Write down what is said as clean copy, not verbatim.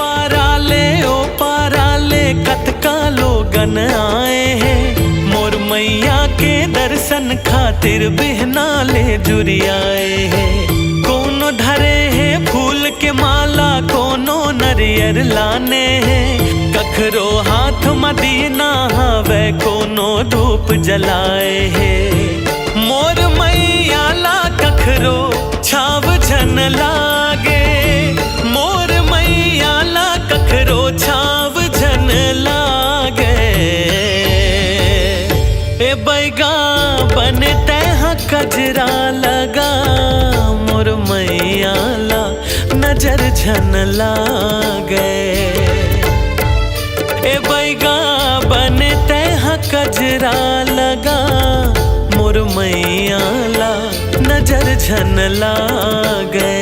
पाराले ओ पाराले कतका लोगन आए हैं। मोर मैया के दर्शन खातिर बिहना ले जुरी आए हैं। कोनो धरे है फूल के माला, कोनो नरियर लाने हैं। कखरो हाथ मदीना हवे, कोनो धूप जलाए है। मोर मैया ला कखरो छाव झन लागे, मोर मैया ला कखरो छाव झन लागे। ए बैगा बने तैहा कजरा लगा, मोर मैया ला नजर झन लागे। ए बैगा बने तैहा कजरा लगा, मोर मैया ला नजर झन लागे।